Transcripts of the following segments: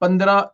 15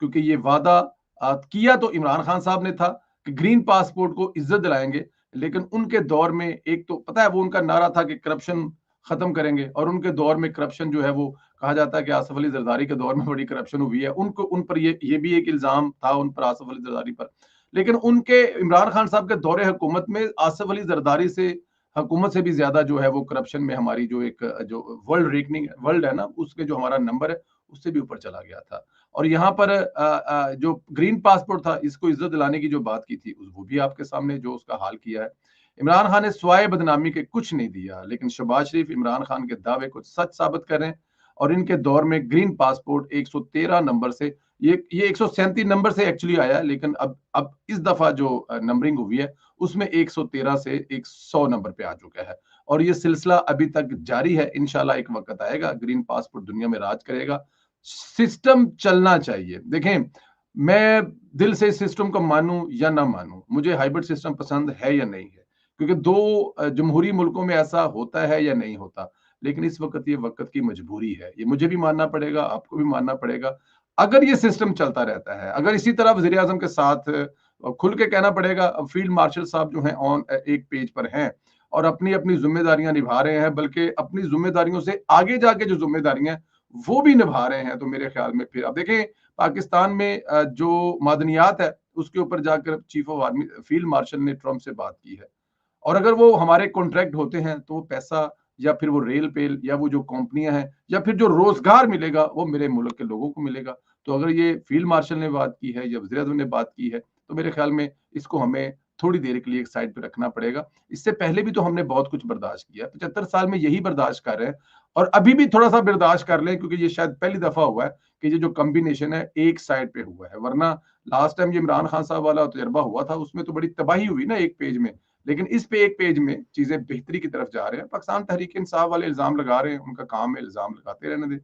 کیونکہ یہ وعدہ کیا تو عمران خان صاحب نے تھا کہ گرین پاسپورٹ کو عزت دلائیں گے، لیکن ان کے دور میں ایک تو پتہ ہے وہ ان کا نعرہ تھا کہ کرپشن ختم کریں گے، اور ان کے دور میں کرپشن جو ہے وہ کہا جاتا ہے کہ آصف علی زرداری کے دور میں بڑی کرپشن ہوئی ہے، ان پر یہ بھی ایک الزام تھا ان پر، آصف علی زرداری پر. لیکن ان کے عمران خان صاحب کے دور حکومت میں آصف علی زرداری سے حکومت سے بھی زیادہ جو ہے وہ کرپشن میں ہماری جو ایک جو ورلڈ ہے نا، اس کے جو ہمارا نمبر ہے اس سے بھی اوپر چلا گیا تھا. اور یہاں پر جو گرین پاسپورٹ تھا اس کو عزت دلانے کی جو بات کی تھی وہ بھی آپ کے سامنے جو اس کا حال کیا ہے. عمران خان نے سوائے بدنامی کے کچھ نہیں دیا، لیکن شہباز شریف عمران خان کے دعوے کو سچ ثابت کر رہے ہیں، اور ان کے دور میں گرین پاسپورٹ 113 نمبر سے یہ 137 نمبر سے ایکچولی آیا، لیکن اب اس دفعہ جو نمبرنگ ہوئی ہے اس میں 113 سے 100 نمبر پہ آ چکا ہے، اور یہ سلسلہ ابھی تک جاری ہے. انشاءاللہ ایک وقت آئے گا گرین پاسپورٹ دنیا میں راج کرے گا. سسٹم چلنا چاہیے. دیکھیں میں دل سے سسٹم کو مانوں یا نہ مانوں، مجھے ہائبرڈ سسٹم پسند ہے یا نہیں ہے، کیونکہ دو جمہوری ملکوں میں ایسا ہوتا ہے یا نہیں ہوتا، لیکن اس وقت یہ وقت کی مجبوری ہے، یہ مجھے بھی ماننا پڑے گا، آپ کو بھی ماننا پڑے گا. اگر یہ سسٹم چلتا رہتا ہے، اگر اسی طرح وزیر اعظم کے ساتھ کھل کے کہنا پڑے گا، فیلڈ مارشل صاحب جو ہیں آن ایک پیج پر ہیں اور اپنی اپنی ذمہ داریاں نبھا رہے ہیں، بلکہ اپنی ذمہ داریوں سے آگے جا کے جو ذمہ داریاں ہیں وہ بھی نبھا رہے ہیں، تو میرے خیال میں پھر اب دیکھیں پاکستان میں جو معدنیات ہے اس کے اوپر جا کر chief of army field marshal نے ٹرمپ سے بات کی ہے، اور اگر وہ ہمارے کانٹریکٹ ہوتے ہیں تو وہ پیسہ یا پھر وہ ریل پیل یا وہ جو کمپنیاں ہیں یا پھر جو روزگار ملے گا وہ میرے ملک کے لوگوں کو ملے گا. تو اگر یہ فیلڈ مارشل نے بات کی ہے یا وزیر اعظم نے بات کی ہے تو میرے خیال میں اس کو ہمیں تھوڑی دیر کے لیے ایک سائڈ پہ رکھنا پڑے گا. اس سے پہلے بھی تو ہم نے بہت کچھ برداشت کیا، 75 سال میں یہی برداشت کر رہے ہیں، اور ابھی بھی تھوڑا سا برداشت کر لیں، کیونکہ یہ شاید پہلی دفعہ ہوا ہے کہ یہ جو کمبینیشن ہے ایک سائڈ پہ ہوا ہے. ورنہ لاسٹ ٹائم یہ عمران خان صاحب والا تجربہ ہوا تھا اس میں تو بڑی تباہی ہوئی نا ایک پیج میں، لیکن اس پہ ایک پیج میں چیزیں بہتری کی طرف جا رہے ہیں. پاکستان تحریک انصاف والے الزام لگا رہے ہیں، ان کا کام ہے الزام لگاتے رہنے دیں.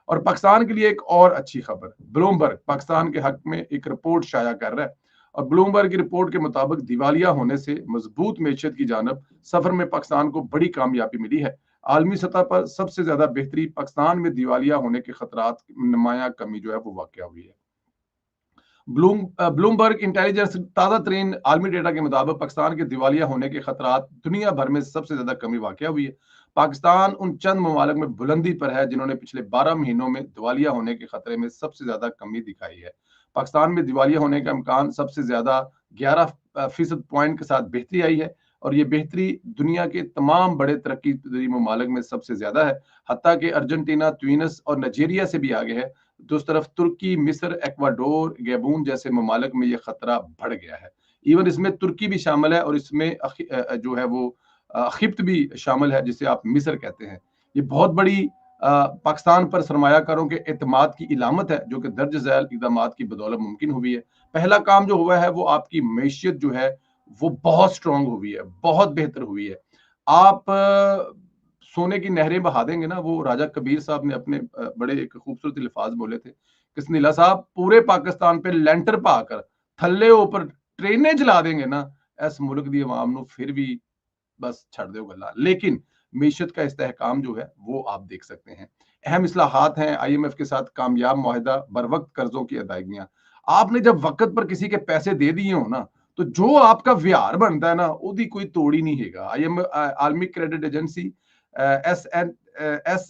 اور پاکستان کے لیے ایک اور اچھی خبر، بلومبرگ پاکستان کے حق میں ایک رپورٹ شائع کر رہا ہے، اور بلومبرگ کی رپورٹ کے مطابق دیوالیہ ہونے سے مضبوط معیشت کی جانب سفر میں پاکستان کو بڑی کامیابی ملی ہے. عالمی سطح پر سب سے زیادہ بہتری پاکستان میں دیوالیہ ہونے کے خطرات نمایاں کمی جو ہے وہ واقع ہوئی ہے. بلومبرگ انٹیلیجنس تازہ ترین عالمی ڈیٹا کے مطابق پاکستان کے دیوالیہ ہونے کے خطرات دنیا بھر میں سب سے زیادہ کمی واقع ہوئی ہے. پاکستان ان چند ممالک میں بلندی پر ہے جنہوں نے پچھلے 12 مہینوں میں دیوالیہ ہونے کے خطرے میں سب سے زیادہ کمی دکھائی ہے. پاکستان میں دیوالیہ ہونے کا امکان سب سے زیادہ 11% پوائنٹ کے ساتھ بہتری آئی ہے، اور یہ بہتری دنیا کے تمام بڑے ترقی پذیر ممالک میں سب سے زیادہ ہے، حتیٰ کہ ارجنٹینا، تونس اور نائجیریا سے بھی آگے ہے. دوسری طرف ترکی، مصر، ایکواڈور، گیبون جیسے ممالک میں یہ خطرہ بڑھ گیا ہے. ایون اس میں ترکی بھی شامل ہے، اور اس میں جو ہے وہ خبت بھی شامل ہے جسے آپ مصر کہتے ہیں. یہ بہت بڑی پاکستان پر سرمایہ کاروں کے اعتماد کی علامت ہے جو کہ درج ذیل اقدامات کی بدولت ممکن ہوئی ہے. پہلا کام جو ہوا ہے وہ آپ کی معیشت جو ہے وہ بہت سٹرونگ ہوئی ہے، بہت بہتر ہوئی ہے. آپ سونے کی نہریں بہا دیں گے نا، وہ راجہ کبیر صاحب نے اپنے بڑے ایک خوبصورت الفاظ بولے تھے کہ سنیلا صاحب پورے پاکستان پہ لینٹر پا کر تھلے اوپر ٹرینیں چلا دیں گے نا، اس ملک دی عوام نو پھر بھی بس چھڑ دے گلا. لیکن معیشت کا استحکام جو ہے وہ آپ دیکھ سکتے ہیں. اہم اصلاحات ہیں آئی ایم ایف کے ساتھ کامیاب معاہدہ، بر وقت قرضوں کی ادائیگیاں. آپ نے جب وقت پر کسی کے پیسے دے دیے ہو نا تو جو آپ کا ویار بنتا ہے نا وہ دی کوئی توڑ ہی نہیں ہے گا. عالمی credit agency S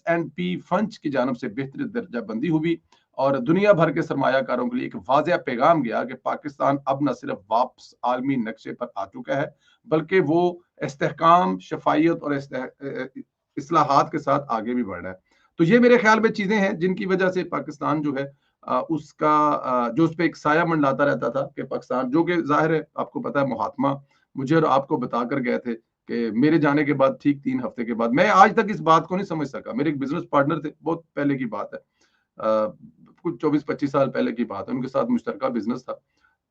and P فنچ کی جانب سے بہتر درجہ بندی ہوئی، اور دنیا بھر کے سرمایہ کاروں کے لیے ایک واضح پیغام گیا کہ پاکستان اب نہ صرف واپس عالمی نقشے پر آ چکا ہے بلکہ وہ استحکام، شفافیت اور اصلاحات کے ساتھ آگے بھی بڑھ رہا ہے. تو یہ میرے خیال میں چیزیں ہیں جن کی وجہ سے پاکستان جو ہے اس کا جو اس پہ ایک سایہ منڈلاتا رہتا تھا کہ پاکستان، جو کہ ظاہر ہے آپ کو پتا ہے مہاتما مجھے اور آپ کو بتا کر گئے تھے کہ میرے جانے کے بعد ٹھیک 3 ہفتے کے بعد، میں آج تک اس بات کو نہیں سمجھ سکا. میرے ایک بزنس پارٹنر تھے، بہت پہلے کی بات ہے، کچھ 24-25 سال پہلے کی بات ہے، ان کے ساتھ مشترکہ بزنس تھا.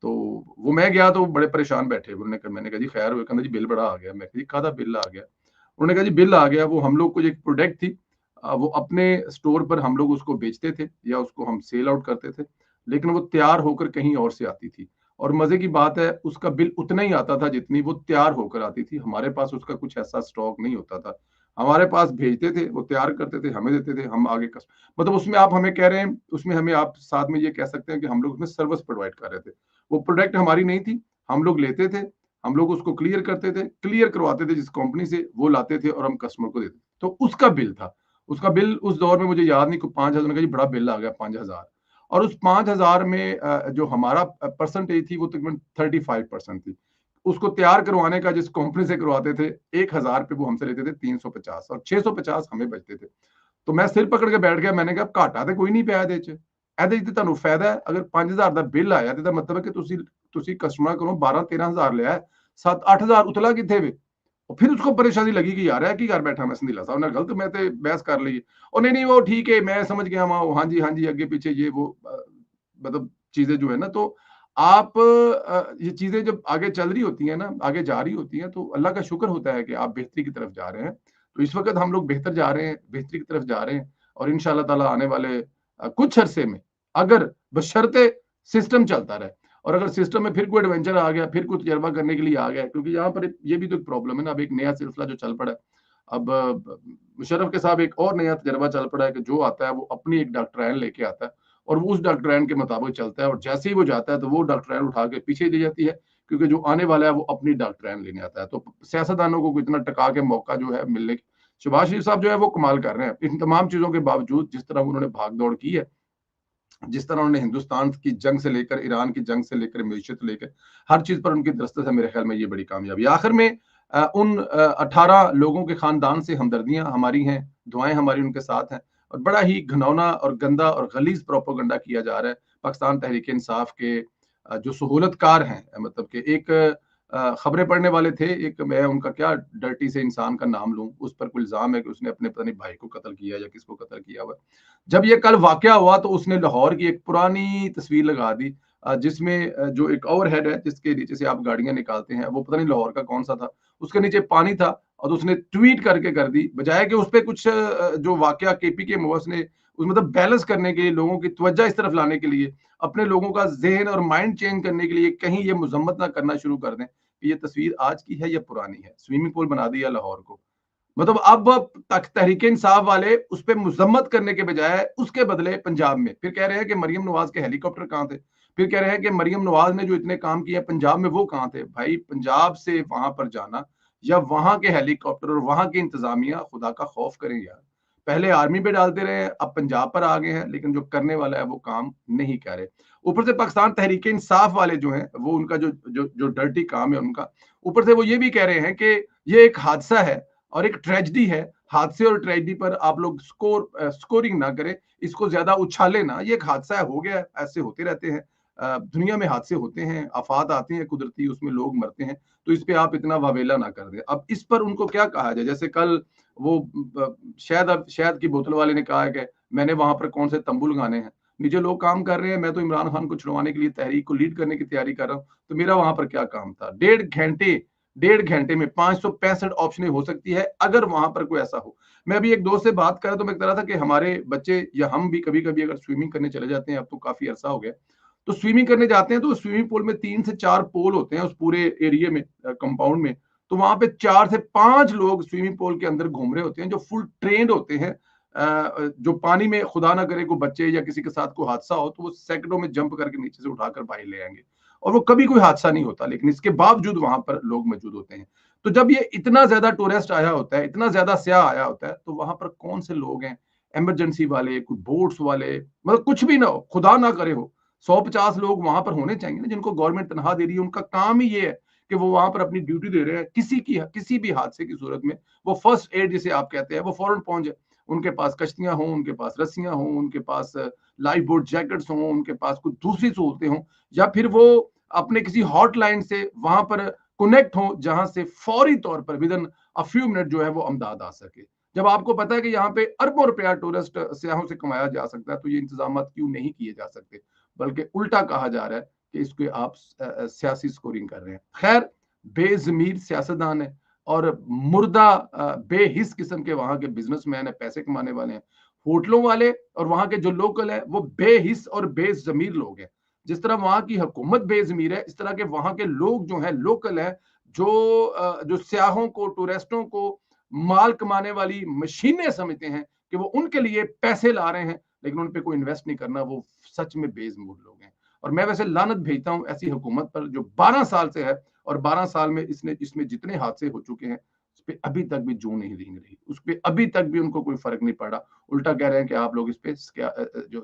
تو وہ میں گیا تو بڑے پریشان بیٹھے، انہوں نے کہا، میں نے کہا جی خیر ہوئے، کہا جی بل بڑا آ گیا. میں کہا جی کہا تھا بل آ گیا. انہوں نے کہا جی بل آ گیا. وہ ہم لوگ کو ایک پروڈکٹ تھی، وہ اپنے اسٹور پر ہم لوگ اس کو بیچتے تھے یا اس کو ہم سیل آؤٹ کرتے تھے، لیکن وہ تیار ہو کر کہیں اور سے آتی تھی. اور مزے کی بات ہے اس کا بل اتنا ہی آتا تھا جتنی وہ تیار ہو کر آتی تھی. ہمارے پاس اس کا کچھ ایسا سٹاک نہیں ہوتا تھا. ہمارے پاس بھیجتے تھے, وہ تیار کرتے تھے, ہمیں دیتے تھے, ہم آگے مطلب اس میں آپ ہمیں کہہ رہے ہیں, اس میں ہمیں آپ ساتھ میں یہ کہہ سکتے ہیں کہ ہم لوگ اس میں سروس پرووائڈ کر رہے تھے. وہ پروڈکٹ ہماری نہیں تھی, ہم لوگ لیتے تھے, ہم لوگ اس کو کلیئر کرتے تھے, کلیئر کرواتے تھے جس کمپنی سے, وہ لاتے تھے اور ہم کسٹمر کو دیتے تھے. تو اس کا بل تھا, اس کا بل اس دور میں مجھے یاد نہیں, 5,000 کا جی بڑا بل آ گیا 5,000. اور اس 5,000 میں جو ہمارا پرسنٹیج تھی وہ تقریباً 35% تھی. اس کو تیار کروانے کا جس کمپنی سے کرواتے تھے 1,000 پہ وہ ہم سے لیتے تھے 350 اور 650 ہمیں بچتے تھے. تو میں سر پکڑ کے بیٹھ گیا, میں نے کہا گھاٹا تو کوئی نہیں پیا ਇਹਦੇ ਚ, ਇਹਦੇ ਚ ਤੁਹਾਨੂੰ ਫਾਇਦਾ ਹੈ. ਅਗਰ 5,000 ਦਾ ਬਿੱਲ ਆਇਆ ਤੇ ਦਾ ਮਤਲਬ ਹੈ ਕਿ ਤੁਸੀਂ ਕਸਟਮਰ ਕੋਲੋਂ 12-13,000 ਲਿਆ, 7-8,000 ਉਤਲਾ ਕਿੱਥੇ ਵੇ. پھر اس کو پریشانی لگی کہ یار ہے کی گھر بیٹھا میں سندیلا صاحب نے غلط میں تے بحث کر لی. اور نہیں وہ ٹھیک ہے, میں سمجھ گیا ہوں, ہاں جی آگے پیچھے یہ وہ مطلب چیزیں جو ہے نا, تو آپ یہ چیزیں جب آگے چل رہی ہوتی ہیں نا, آگے جا رہی ہوتی ہیں, تو اللہ کا شکر ہوتا ہے کہ آپ بہتری کی طرف جا رہے ہیں. تو اس وقت ہم لوگ بہتر جا رہے ہیں, بہتری کی طرف جا رہے ہیں, اور انشاءاللہ تعالی آنے والے کچھ عرصے میں, اگر بشرطے سسٹم چلتا رہے, اور اگر سسٹم میں پھر کوئی ایڈونچر آ گیا, پھر کچھ تجربہ کرنے کے لیے آ گیا, کیونکہ یہاں پر یہ بھی تو ایک پرابلم ہے نا, اب ایک نیا سلسلہ جو چل پڑا ہے. اب مشرف کے صاحب ایک اور نیا تجربہ چل پڑا ہے کہ جو آتا ہے وہ اپنی ایک ڈاکٹرائن لے کے آتا ہے, اور وہ اس ڈاکٹرائن کے مطابق چلتا ہے, اور جیسے ہی وہ جاتا ہے تو وہ ڈاکٹرائن اٹھا کے پیچھے دی جاتی ہے, کیونکہ جو آنے والا ہے وہ اپنی ڈاکٹرائن لینے آتا ہے. تو سیاستدانوں کو اتنا ٹکا کے موقع جو ہے ملنے کی, شہباز شریف صاحب جو ہے وہ کمال کر رہے ہیں. ان تمام چیزوں کے باوجود جس طرح انہوں نے بھاگ دوڑ کی ہے, جس طرح انہوں نے ہندوستان کی جنگ سے لے کر, ایران کی جنگ سے لے کر, معیشت لے کر ہر چیز پر ان کی درستش ہے, میرے خیال میں یہ بڑی کامیابی. آخر میں ان 18 لوگوں کے خاندان سے ہمدردیاں ہماری ہیں, دعائیں ہماری ان کے ساتھ ہیں, اور بڑا ہی گھنونا اور گندا اور غلیظ پروپیگنڈا کیا جا رہا ہے پاکستان تحریک انصاف کے جو سہولت کار ہیں. مطلب کہ ایک خبریں پڑھنے والے تھے, ایک میں ان کا کیا ڈرٹی سے انسان کا نام لوں, اس پر کوئی الزام ہے کہ اس نے اپنے پتہ نہیں بھائی کو قتل کیا یا کس کو قتل کیا ہوا. جب یہ کل واقعہ ہوا تو اس نے لاہور کی ایک پرانی تصویر لگا دی, جس میں جو ایک اوور ہیڈ ہے جس کے نیچے سے آپ گاڑیاں نکالتے ہیں, وہ پتہ نہیں لاہور کا کون سا تھا, اس کے نیچے پانی تھا, اور اس نے ٹویٹ کر دی, بجائے کہ اس پہ کچھ جو واقعہ کے پی کے موس نے مطلب بیلنس کرنے کے لیے, لوگوں کی توجہ اس طرف لانے کے لیے, اپنے لوگوں کا ذہن اور مائنڈ چینج کرنے کے لیے کہیں یہ مذمت نہ کرنا شروع کر دیں کہ یہ تصویر آج کی ہے یا پرانی ہے. سوئمنگ پول بنا دیا لاہور کو, مطلب اب تحریک انصاف والے اس پہ مذمت کرنے کے بجائے اس کے بدلے پنجاب میں پھر کہہ رہے ہیں کہ مریم نواز کے ہیلی کاپٹر کہاں تھے, پھر کہہ رہے ہیں کہ مریم نواز نے جو اتنے کام کیے پنجاب میں وہ کہاں تھے. بھائی پنجاب سے وہاں پر جانا یا وہاں کے ہیلی کاپٹر اور وہاں کی انتظامیہ, خدا کا خوف کریں یار. پہلے آرمی پہ ڈالتے رہے, اب پنجاب پر آ گئے ہیں, لیکن جو کرنے والا ہے وہ کام نہیں کر رہے. اوپر سے پاکستان تحریک انصاف والے جو ہیں وہ ان کا جو ڈرٹی کام ہے ان کا, اوپر سے وہ یہ بھی کہہ رہے ہیں کہ یہ ایک حادثہ ہے اور ایک ٹریجڈی ہے. حادثے اور ٹریجڈی پر آپ لوگ سکورنگ نہ کریں, اس کو زیادہ اچھالے نہ, یہ ایک حادثہ ہے, ہو گیا, ایسے ہوتے رہتے ہیں, دنیا میں حادثے ہوتے ہیں, آفات آتے ہیں قدرتی, اس میں لوگ مرتے ہیں, تو اس پہ آپ اتنا واویلا نہ کر دیں. اب اس پر ان کو کیا کہا جائے, جیسے کل وہ شہد کی بوتل والے نے کہا ہے کہ میں نے وہاں پر کون سے تمبو لگانے ہیں, نیچے لوگ کام کر رہے ہیں, میں تو عمران خان کو چھڑوانے کے لیے تحریک کو لیڈ کرنے کی تیاری کر رہا ہوں, تو میرا وہاں پر کیا کام تھا. 1.5 گھنٹے میں 565 آپشنیں ہو سکتی ہے اگر وہاں پر کوئی ایسا ہو. میں ابھی ایک دوست سے بات کر رہا تو میں کہہ رہا تھا کہ ہمارے بچے یا ہم بھی کبھی کبھی اگر سوئمنگ کرنے چلے جاتے ہیں, اب تو کافی عرصہ ہو گیا, تو سوئمنگ کرنے جاتے ہیں تو سوئمنگ پول میں 3 سے 4 پول ہوتے ہیں اس پورے ایریے میں, کمپاؤنڈ میں, تو وہاں پہ 4 سے 5 لوگ سوئمنگ پول کے اندر گھوم رہے ہوتے ہیں جو فل ٹرینڈ ہوتے ہیں, جو پانی میں خدا نہ کرے کوئی بچے یا کسی کے ساتھ کوئی حادثہ ہو تو وہ سیکنڈوں میں جمپ کر کے نیچے سے اٹھا کر باہر لے آئیں گے, اور وہ کبھی کوئی حادثہ نہیں ہوتا, لیکن اس کے باوجود وہاں پر لوگ موجود ہوتے ہیں. تو جب یہ اتنا زیادہ ٹورسٹ آیا ہوتا ہے, اتنا زیادہ سیاح آیا ہوتا ہے, تو وہاں پر کون سے لوگ ہیں, ایمرجنسی والے, کوئی بوٹس والے, مطلب کچھ بھی نہ ہو, خدا نہ کرے ہو, 150 لوگ وہاں پر ہونے چاہیے نا, جن کو گورنمنٹ تنخواہ دے رہی ہے, ان کا کام ہی یہ ہے کہ وہ وہاں پر اپنی ڈیوٹی دے رہے ہیں. کسی بھی حادثے کی صورت میں وہ فرسٹ ایڈ جسے آپ کہتے ہیں وہ فوراً پہنچ جائے. ان کے پاس کشتیاں ہوں, ان کے پاس رسیاں ہوں, ان کے پاس لائف بوٹ جیکٹس ہوں, ان کے پاس کچھ دوسری سہولتیں ہوں, یا پھر وہ اپنے کسی ہاٹ لائن سے وہاں پر کنیکٹ ہوں جہاں سے فوری طور پر ودن فیو منٹ جو ہے وہ امداد آ سکے. جب آپ کو پتا ہے کہ یہاں پہ اربوں روپیہ ٹورسٹ سیاحوں سے کمایا جا سکتا ہے, تو یہ انتظامات کیوں نہیں کیے جا سکتے, بلکہ الٹا کہا جا رہا ہے کہ اس کو آپ سیاسی سکورنگ کر رہے ہیں. خیر, بے ضمیر سیاستدان ہے اور مردہ بے حس قسم کے وہاں کے بزنس مین ہیں, پیسے کمانے والے ہیں. ہوٹلوں والے اور وہاں کے جو لوکل ہیں وہ بے حس اور بے ضمیر لوگ ہیں. جس طرح وہاں کی حکومت بے ضمیر ہے, اس طرح کے وہاں کے لوگ جو ہیں لوکل ہیں, جو سیاحوں کو, ٹورسٹوں کو مال کمانے والی مشینیں سمجھتے ہیں کہ وہ ان کے لیے پیسے لا رہے ہیں، لیکن ان پہ کوئی انویسٹ نہیں کرنا. وہ سچ میں بے ضمور لوگ ہیں. اور میں ویسے لعنت بھیجتا ہوں ایسی حکومت پر جو 12 سال سے ہے، اور 12 سال میں اس میں جتنے حادثے ہو چکے ہیں اس پہ ابھی تک بھی جو نہیں رینگ رہی، اس پہ ابھی تک بھی ان کو کوئی فرق نہیں پڑا. الٹا کہہ رہے ہیں کہ آپ لوگ اس پہ جو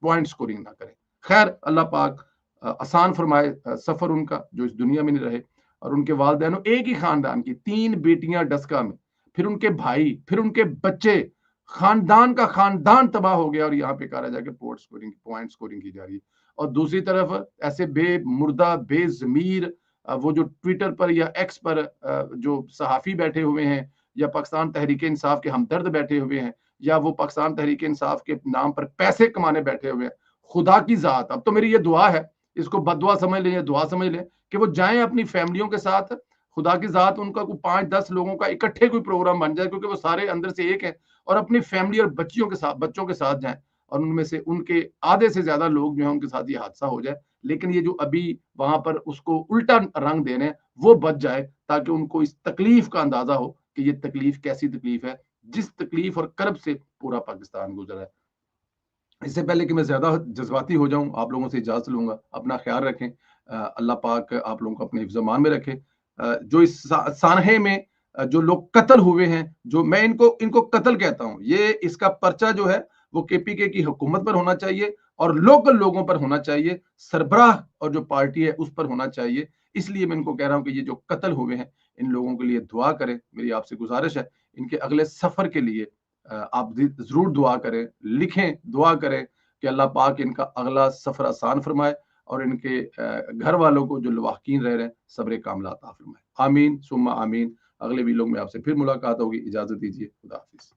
پوائنٹ سکورنگ نہ کریں. خیر اللہ پاک آسان فرمائے سفر ان کا جو اس دنیا میں نہیں رہے. اور ان کے والدینوں ایک ہی خاندان کی 3 بیٹیاں ڈسکا میں، پھر ان کے بھائی، پھر ان کے بچے، خاندان کا خاندان تباہ ہو گیا. اور یہاں پہ کہا جا کے پوائنٹ سکورنگ کی جا رہی ہے. اور دوسری طرف ایسے بے مردہ بے ضمیر وہ جو ٹویٹر پر یا ایکس پر جو صحافی بیٹھے ہوئے ہیں، یا پاکستان تحریک انصاف کے ہمدرد بیٹھے ہوئے ہیں، یا وہ پاکستان تحریک انصاف کے نام پر پیسے کمانے بیٹھے ہوئے ہیں، خدا کی ذات اب تو میری یہ دعا ہے، اس کو بد دعا سمجھ لیں یا دعا سمجھ لیں، کہ وہ جائیں اپنی فیملیوں کے ساتھ. خدا کی ذات ان کا کوئی 5-10 لوگوں کا اکٹھے کوئی پروگرام بن جائے، کیونکہ وہ سارے اندر سے ایک ہیں، اور اپنی فیملی اور بچوں کے ساتھ جائیں. اور ان میں سے ان کے آدھے سے زیادہ لوگ جو ہیں ان کے ساتھ یہ حادثہ ہو جائے. لیکن یہ جو ابھی وہاں پر اس کو الٹا رنگ دینے ہیں وہ بچ جائے، تاکہ ان کو اس تکلیف کا اندازہ ہو کہ یہ تکلیف کیسی تکلیف ہے، جس تکلیف اور کرب سے پورا پاکستان گزرا ہے. اس سے پہلے کہ میں زیادہ جذباتی ہو جاؤں، آپ لوگوں سے اجازت لوں گا. اپنا خیال رکھیں. اللہ پاک آپ لوگوں کو اپنے حفظ و امان میں رکھے. جو اس سانحے میں جو لوگ قتل ہوئے ہیں، جو میں ان کو قتل کہتا ہوں، یہ اس کا پرچہ جو ہے وہ KPK کی حکومت پر ہونا چاہیے اور لوکل لوگوں پر ہونا چاہیے. سربراہ اور جو پارٹی ہے اس پر ہونا چاہیے. اس لیے میں ان کو کہہ رہا ہوں کہ یہ جو قتل ہوئے ہیں ان لوگوں کے لیے دعا کریں. میری آپ سے گزارش ہے ان کے اگلے سفر کے لیے آپ ضرور دعا کریں، لکھیں، دعا کریں کہ اللہ پاک ان کا اگلا سفر آسان فرمائے، اور ان کے گھر والوں کو جو لواحقین رہ رہے ہیں صبر کاملہ عطا فرمائے. آمین ثم آمین. اگلے ویلوگ میں آپ سے پھر ملاقات ہوگی. اجازت دیجیے. خدا حافظ.